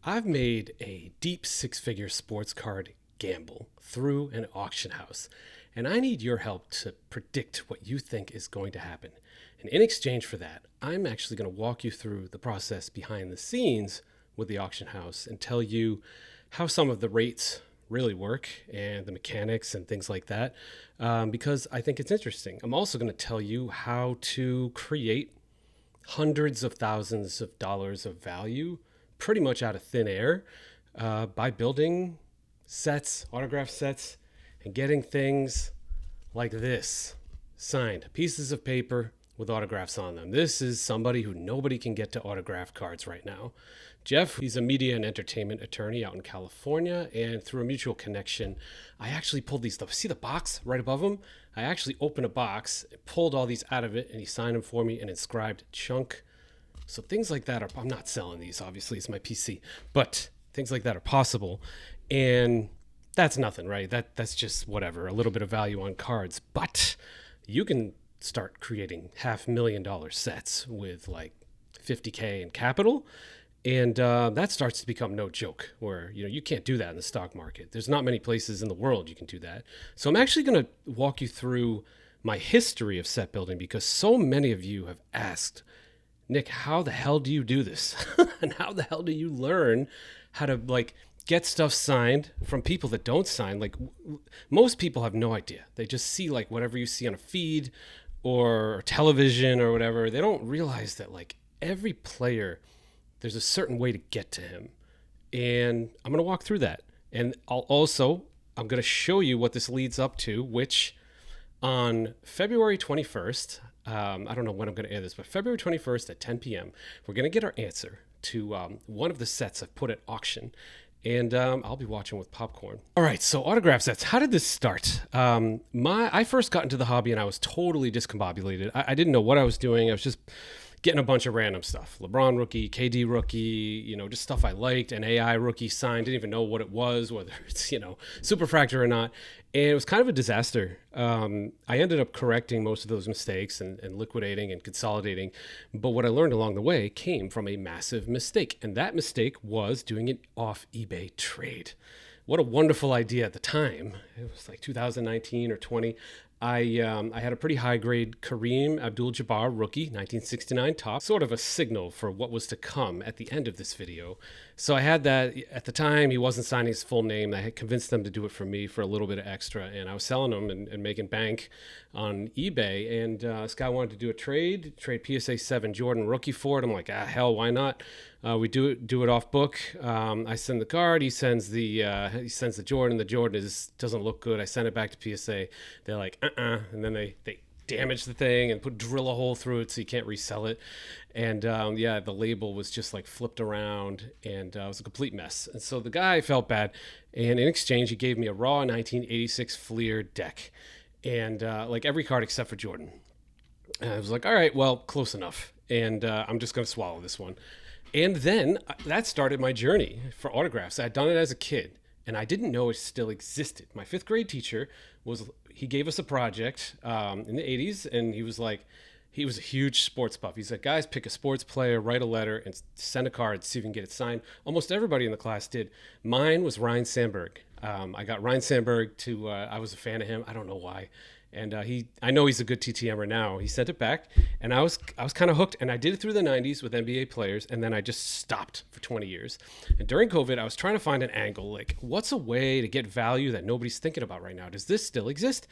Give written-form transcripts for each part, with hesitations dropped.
I've made a deep six-figure sports card gamble through an auction house, and I need your help to predict what you think is going to happen. And in exchange for that, I'm actually going to walk you through the process behind the scenes with the auction house and tell you how some of the rates really work and the mechanics and things like that, because I think it's interesting. I'm also going to tell you how to create hundreds of thousands of dollars of value pretty much out of thin air by building sets, autograph sets, and getting things like this signed pieces of paper with autographs on them. This is somebody who nobody can get to autograph cards right now. Jeff, he's a media and entertainment attorney out in California, and through a mutual connection, I actually pulled these stuff. See the box right above him? I actually opened a box, pulled all these out of it, and he signed them for me and inscribed chunk. So things like that are, I'm not selling these, obviously, it's my PC, but things like that are possible. And that's nothing, right? That's just whatever, a little bit of value on cards. But you can start creating $500,000 sets with like 50K in capital. And that starts to become no joke, where you can't do that in the stock market. There's not many places in the world you can do that. So I'm actually going to walk you through my history of set building, because so many of you have asked, Nick, how the hell do you do this? And how the hell do you learn how to get stuff signed from people that don't sign? Most people have no idea. They just see whatever you see on a feed or television or whatever. They don't realize that every player, there's a certain way to get to him. And I'm going to walk through that. And I'm going to show you what this leads up to, which on February 21st, I don't know when I'm going to air this, but February 21st at 10 p.m., we're going to get our answer to one of the sets I've put at auction. And I'll be watching with popcorn. All right, so autograph sets. How did this start? I first got into the hobby and I was totally discombobulated. I didn't know what I was doing. I was just getting a bunch of random stuff. LeBron rookie, KD rookie, just stuff I liked. An AI rookie signed, didn't even know what it was, whether it's, Superfractor or not. And it was kind of a disaster. I ended up correcting most of those mistakes and liquidating and consolidating. But what I learned along the way came from a massive mistake. And that mistake was doing an off eBay trade. What a wonderful idea at the time. It was like 2019 or 20. I had a pretty high grade Kareem Abdul-Jabbar rookie, 1969 top, sort of a signal for what was to come at the end of this video. So I had that. At the time, he wasn't signing his full name. I had convinced them to do it for me for a little bit of extra, and I was selling them and making bank on eBay. And this guy wanted to do a trade PSA 7 Jordan rookie for it. I'm like, hell, why not? We do it off book. I send the card. He sends the Jordan. The Jordan doesn't look good. I send it back to PSA. They're like, and then they damage the thing and drill a hole through it so you can't resell it. And the label was just flipped around, and it was a complete mess. And so the guy felt bad, and in exchange he gave me a raw 1986 Fleer deck, and every card except for Jordan. And I was like, all right, well, close enough, and I'm just gonna swallow this one. And then that started my journey for autographs. I had done it as a kid, and I didn't know it still existed. My fifth grade teacher he gave us a project in the 80s, and he was a huge sports buff. He's like, guys, pick a sports player, write a letter, and send a card, see if you can get it signed. Almost everybody in the class did. Mine was Ryan Sandberg. I got Ryan Sandberg I was a fan of him. I don't know why. And I know he's a good TTMer now. He sent it back, and I was kind of hooked. And I did it through the 90s with NBA players, and then I just stopped for 20 years. And during COVID, I was trying to find an angle. What's a way to get value that nobody's thinking about right now? Does this still exist?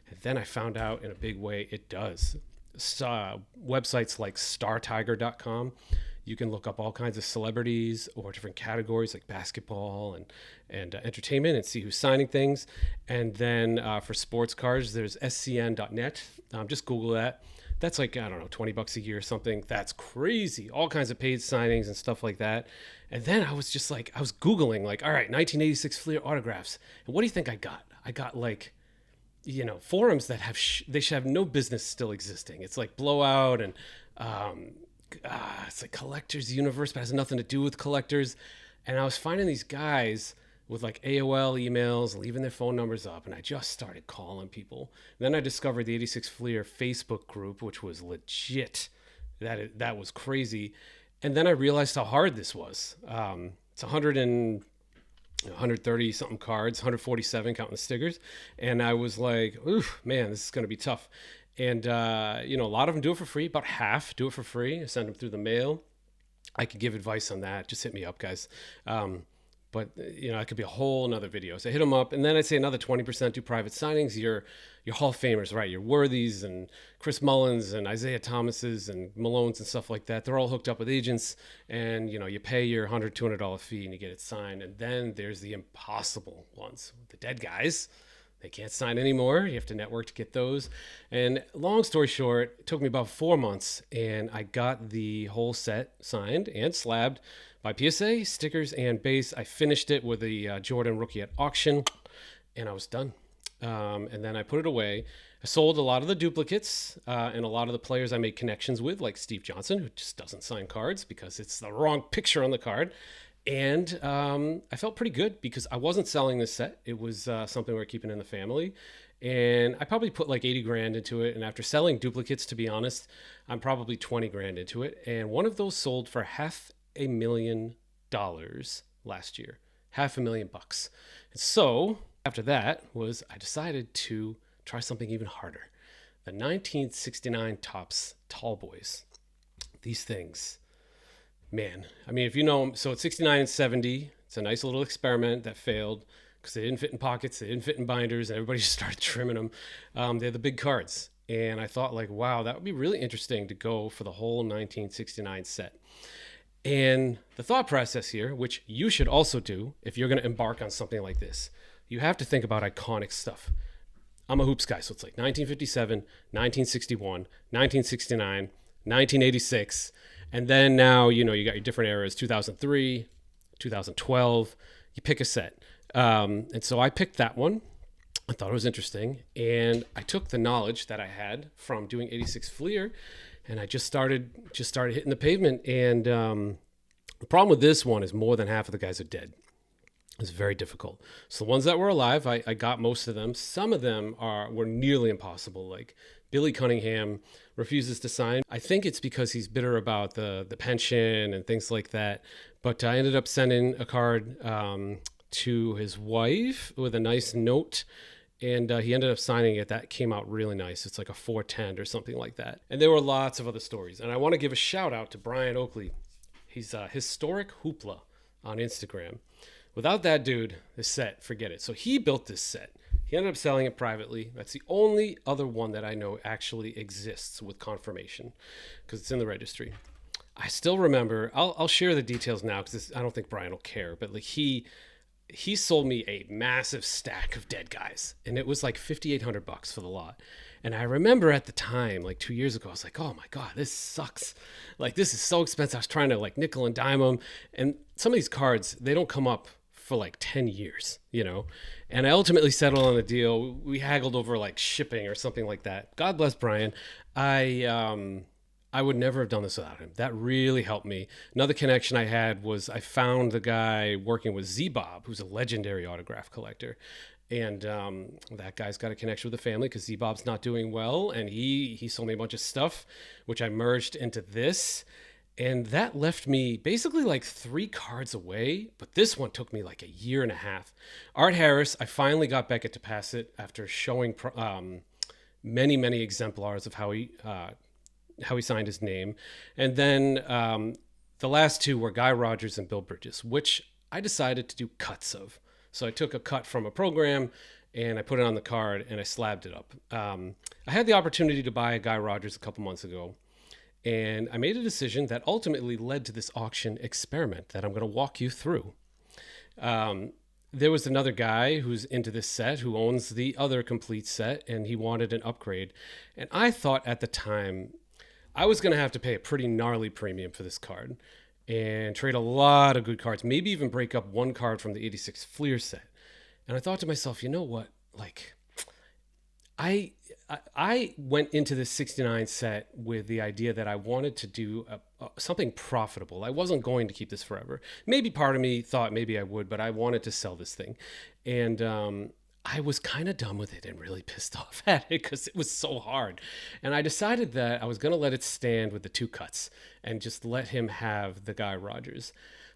And then I found out in a big way it does. Websites like StarTiger.com. You can look up all kinds of celebrities or different categories like basketball and entertainment and see who's signing things. And then for sports cards, there's scn.net. Just Google that. That's I don't know, $20 a year or something. That's crazy. All kinds of paid signings and stuff like that. And then I was just I was Googling all right, 1986 Fleer autographs. And what do you think I got? I got forums that they should have no business still existing. It's Blowout and it's Collectors Universe, but it has nothing to do with collectors. And I was finding these guys with AOL emails, leaving their phone numbers up, and I just started calling people. Then I discovered the 86 Fleer Facebook group, which was legit. That was crazy. And then I realized how hard this was. it's 100 and 130 something cards, 147 counting the stickers. And I was like, oof, man, this is going to be tough. And, a lot of them do it for free. About half do it for free. I send them through the mail. I could give advice on that. Just hit me up, guys. But it could be a whole nother video. So hit them up, and then I'd say another 20% do private signings. Your Hall of Famers, right? Your Worthies and Chris Mullins and Isaiah Thomases and Malones and stuff like that. They're all hooked up with agents, and you pay your $100, $200 fee and you get it signed. And then there's the impossible ones, the dead guys. They can't sign anymore. You have to network to get those. And long story short, it took me about 4 months, and I got the whole set signed and slabbed by PSA, stickers, and base. I finished it with a Jordan rookie at auction, and I was done. And then I put it away. I sold a lot of the duplicates and a lot of the players I made connections with, like Steve Johnson, who just doesn't sign cards because it's the wrong picture on the card. And I felt pretty good because I wasn't selling this set. It was something we were keeping in the family. And I probably put like 80 grand into it. And after selling duplicates, to be honest, I'm probably 20 grand into it. And one of those sold for $500,000 last year. $500,000. And so after that I decided to try something even harder. The 1969 Topps Tall Boys. These things, man, I mean, if you know them, so it's 69 and 70. It's a nice little experiment that failed because they didn't fit in pockets, they didn't fit in binders, and everybody just started trimming them. They're the big cards. And I thought, like, wow, that would be really interesting to go for the whole 1969 set. And the thought process here, which you should also do if you're going to embark on something like this, you have to think about iconic stuff. I'm a hoops guy, so it's like 1957, 1961, 1969, 1986. And then now, you got your different eras, 2003, 2012. You pick a set. And so I picked that one. I thought it was interesting. And I took the knowledge that I had from doing 86 Fleer, and I just started hitting the pavement. And the problem with this one is more than half of the guys are dead. It's very difficult. So the ones that were alive, I got most of them. Some of them were nearly impossible. Like Billy Cunningham refuses to sign. I think it's because he's bitter about the pension and things like that. But I ended up sending a card to his wife with a nice note. And he ended up signing it. That came out really nice. It's like a 410 or something like that. And there were lots of other stories. And I want to give a shout out to Brian Oakley. He's Historic Hoopla on Instagram. Without that dude, this set, forget it. So he built this set. He ended up selling it privately. That's the only other one that I know actually exists with confirmation because it's in the registry. I still remember, I'll share the details now because I don't think Brian will care, but like he sold me a massive stack of dead guys, and it was like $5,800 for the lot. And I remember at the time, like 2 years ago, I was like, oh my God, this sucks. Like, this is so expensive. I was trying to like nickel and dime them. And some of these cards, they don't come up for like 10 years, and I ultimately settled on a deal. We haggled over like shipping or something like that. God bless Brian. I would never have done this without him. That really helped me. Another connection I had was I found the guy working with Z-Bob, who's a legendary autograph collector. And that guy's got a connection with the family because Z-Bob's not doing well. And he sold me a bunch of stuff, which I merged into this. And that left me basically like 3 cards away. But this one took me like a year and a half. Art Harris, I finally got Beckett to pass it after showing many, many exemplars of how he signed his name. And then the last 2 were Guy Rogers and Bill Bridges, which I decided to do cuts of. So I took a cut from a program and I put it on the card and I slabbed it up. I had the opportunity to buy a Guy Rogers a couple months ago, and I made a decision that ultimately led to this auction experiment that I'm going to walk you through. There was another guy who's into this set who owns the other complete set, and he wanted an upgrade. And I thought at the time I was going to have to pay a pretty gnarly premium for this card and trade a lot of good cards, maybe even break up one card from the 86 Fleer set. And I thought to myself, you know what? Like, I went into this 69 set with the idea that I wanted to do something profitable. I wasn't going to keep this forever. Maybe part of me thought maybe I would, but I wanted to sell this thing. And I was kind of done with it and really pissed off at it because it was so hard. And I decided that I was going to let it stand with the 2 cuts and just let him have the Guy Rogers.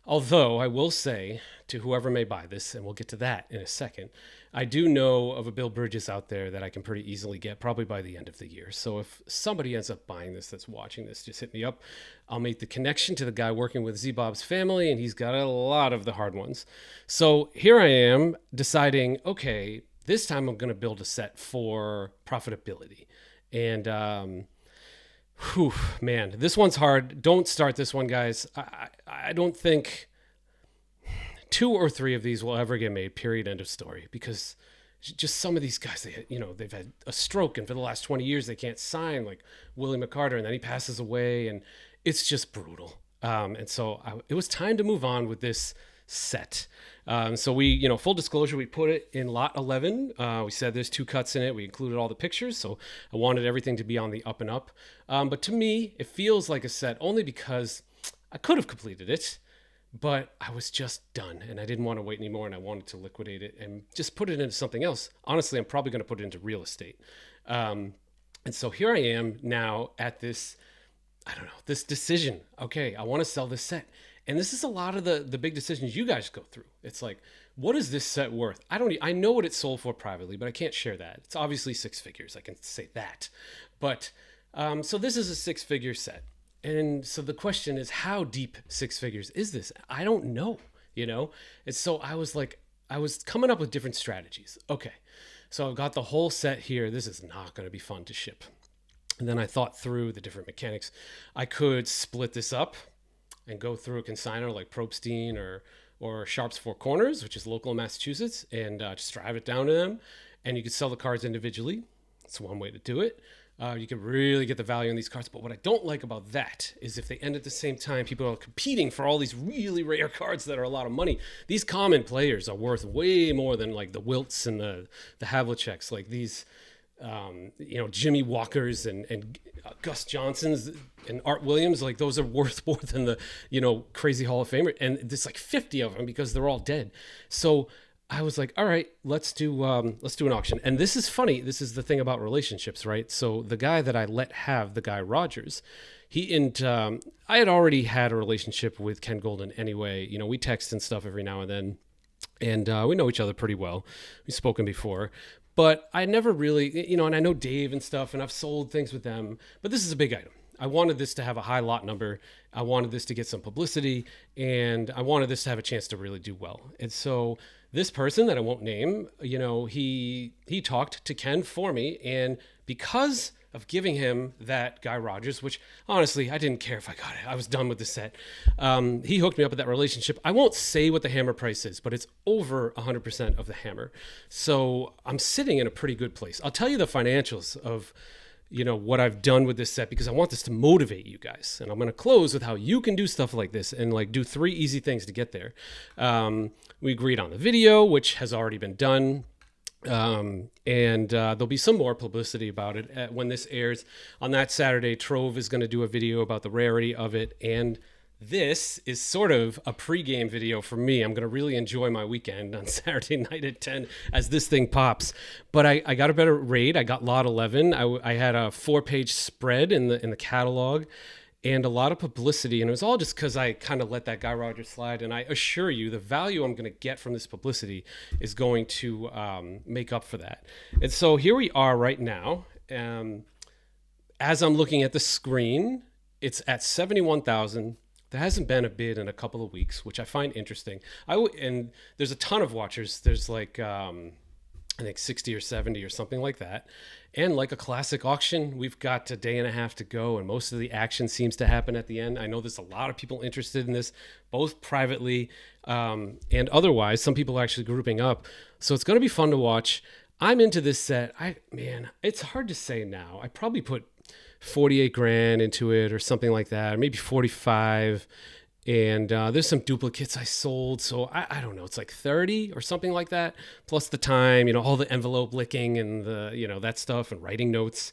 Although I will say to whoever may buy this, and we'll get to that in a second, I do know of a Bill Bridges out there that I can pretty easily get probably by the end of the year. So if somebody ends up buying this that's watching this, just hit me up. I'll make the connection to the guy working with Z-Bob's family, and he's got a lot of the hard ones. So here I am deciding, okay, this time I'm going to build a set for profitability. And whew, man, this one's hard. Don't start this one, guys. I don't think 2 or 3 of these will ever get made, period, end of story, because just some of these guys, they've had a stroke, and for the last 20 years they can't sign, like Willie McCarter, and then he passes away, and it's just brutal. And so it was time to move on with this set. So we, full disclosure, we put it in lot 11. We said there's 2 cuts in it. We included all the pictures, so I wanted everything to be on the up and up. But to me, it feels like a set only because I could have completed it, but I was just done, and I didn't want to wait anymore, and I wanted to liquidate it and just put it into something else. Honestly, I'm probably going to put it into real estate. And so here I am now at this, this decision. Okay, I want to sell this set. And this is a lot of the big decisions you guys go through. It's like, what is this set worth? I know what it's sold for privately, but I can't share that. It's obviously 6 figures. I can say that. But so this is a 6-figure set. And so the question is, how deep 6 figures is this? I don't know, And so I was coming up with different strategies. Okay, so I've got the whole set here. This is not going to be fun to ship. And then I thought through the different mechanics. I could split this up and go through a consignor like Probstein or Sharp's Four Corners, which is local in Massachusetts, and just drive it down to them. And you could sell the cards individually. That's one way to do it. You can really get the value in these cards. But what I don't like about that is if they end at the same time, people are competing for all these really rare cards that are a lot of money. These common players are worth way more than like the Wilts and the Havliceks, like these, Jimmy Walkers and Gus Johnsons and Art Williams. Like those are worth more than the, crazy Hall of Famer. And there's like 50 of them because they're all dead. So I was like, all right, let's do an auction. And this is funny. This is the thing about relationships, right? So the guy that I let have, the guy Rogers, I had already had a relationship with Ken Goldin anyway. We text and stuff every now and then, and we know each other pretty well. We've spoken before, but I never really, and I know Dave and stuff, and I've sold things with them, but this is a big item. I wanted this to have a high lot number. I wanted this to get some publicity, and I wanted this to have a chance to really do well. And so this person that I won't name, he talked to Ken for me, and because of giving him that guy Rogers, which honestly, I didn't care if I got it. I was done with the set. He hooked me up with that relationship. I won't say what the hammer price is, but it's over 100% of the hammer. So I'm sitting in a pretty good place. I'll tell you the financials of what I've done with this set, because I want this to motivate you guys. And I'm going to close with how you can do stuff like this and like do 3 easy things to get there. We agreed on the video, which has already been done. And there'll be some more publicity about it when this airs on that Saturday. Trove is going to do a video about the rarity of it. And this is sort of a pregame video for me. I'm going to really enjoy my weekend on Saturday night at 10 as this thing pops. But I got a better rate. I got lot 11. I had a 4-page spread in the catalog and a lot of publicity. And it was all just because I kind of let that guy Rogers slide. And I assure you, the value I'm going to get from this publicity is going to make up for that. And so here we are right now. As I'm looking at the screen, it's at 71,000. There hasn't been a bid in a couple of weeks, which I find interesting. And there's a ton of watchers. There's like, I think 60 or 70 or something like that. And like a classic auction, we've got a day and a half to go, and most of the action seems to happen at the end. I know there's a lot of people interested in this, both privately and otherwise. Some people are actually grouping up. So it's going to be fun to watch. I'm into this set. It's hard to say now. I probably put 48 grand into it or something like that, or maybe 45. And there's some duplicates I sold. So I don't know. It's like 30 or something like that. Plus the time, all the envelope licking and the, that stuff and writing notes.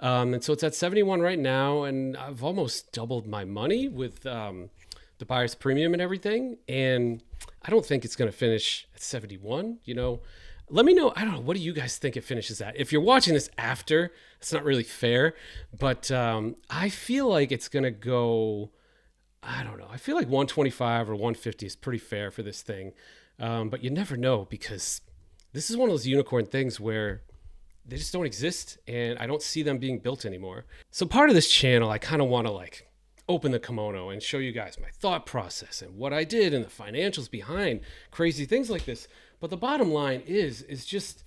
And so it's at 71 right now. And I've almost doubled my money with the buyer's premium and everything. And I don't think it's going to finish at 71, Let me know. I don't know. What do you guys think it finishes at? If you're watching this after, it's not really fair. But I feel like it's going to go I don't know. I feel like 125 or 150 is pretty fair for this thing. But you never know, because this is one of those unicorn things where they just don't exist, and I don't see them being built anymore. So part of this channel, I kind of want to like open the kimono and show you guys my thought process and what I did and the financials behind crazy things like this. But the bottom line is just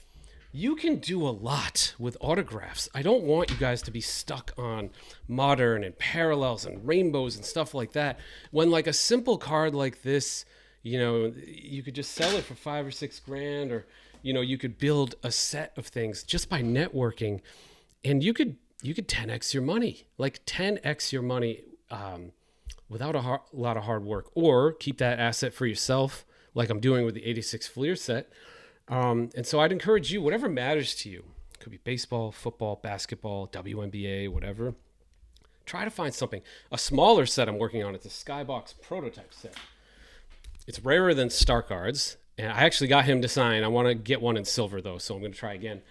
you can do a lot with autographs. I don't want you guys to be stuck on modern and parallels and rainbows and stuff like that. When like a simple card like this, you know, you could just sell it for $5 or $6 grand, or, you know, you could build a set of things just by networking, and you could 10x your money, like 10x your money without a lot of hard work, or keep that asset for yourself, like I'm doing with the 86 Fleer set. And so I'd encourage you, whatever matters to you, it could be baseball, football, basketball, WNBA, whatever. Try to find something. A smaller set I'm working on, it's a Skybox prototype set. It's rarer than Star Cards, and I actually got him to sign. I want to get one in silver, though, so I'm going to try again.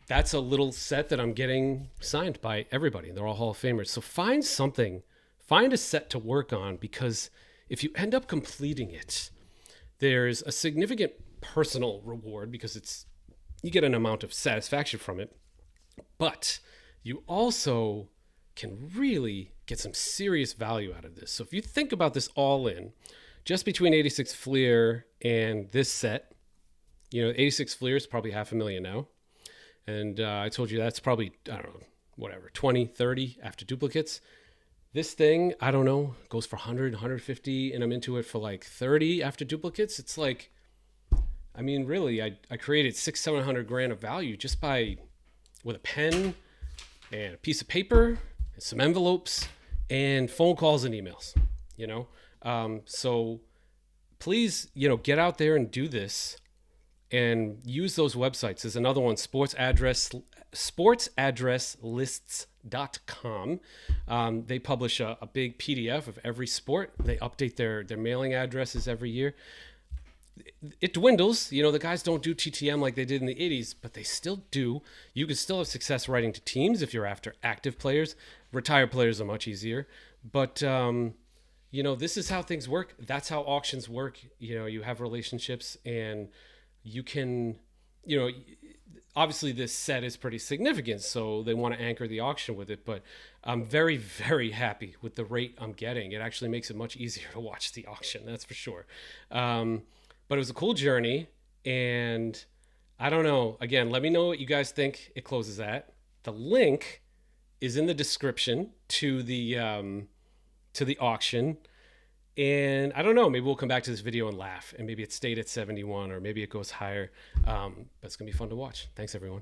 That's a little set that I'm getting signed by everybody. They're all Hall of Famers. So find something. Find a set to work on, because if you end up completing it, there's a significant personal reward, because you get an amount of satisfaction from it, but you also can really get some serious value out of this. So if you think about this all in, just between 86 Fleer and this set, you know, 86 Fleer is probably $500,000 now. And I told you that's probably, I don't know, whatever, 20, 30 after duplicates. This thing, I don't know, goes for 100, 150, and I'm into it for like 30 after duplicates. It's like, I mean, really, I created 600-700 grand of value just with a pen and a piece of paper and some envelopes and phone calls and emails, you know? So please, you know, get out there and do this and use those websites. There's another one, sportsaddresslists.com. They publish a big PDF of every sport. They update their mailing addresses every year. It dwindles. You know, the guys don't do TTM like they did in the 80s, but they still do. You can still have success writing to teams if you're after active players. Retired players are much easier. But, you know, this is how things work. That's how auctions work. You know, you have relationships, and you can, you know, obviously this set is pretty significant, so they want to anchor the auction with it, but I'm very, very happy with the rate I'm getting. It actually makes it much easier to watch the auction, that's for sure. But it was a cool journey, and I don't know. Again, let me know what you guys think it closes at. The link is in the description to the auction. And I don't know, maybe we'll come back to this video and laugh, and maybe it stayed at 71, or maybe it goes higher. But it's going to be fun to watch. Thanks, everyone.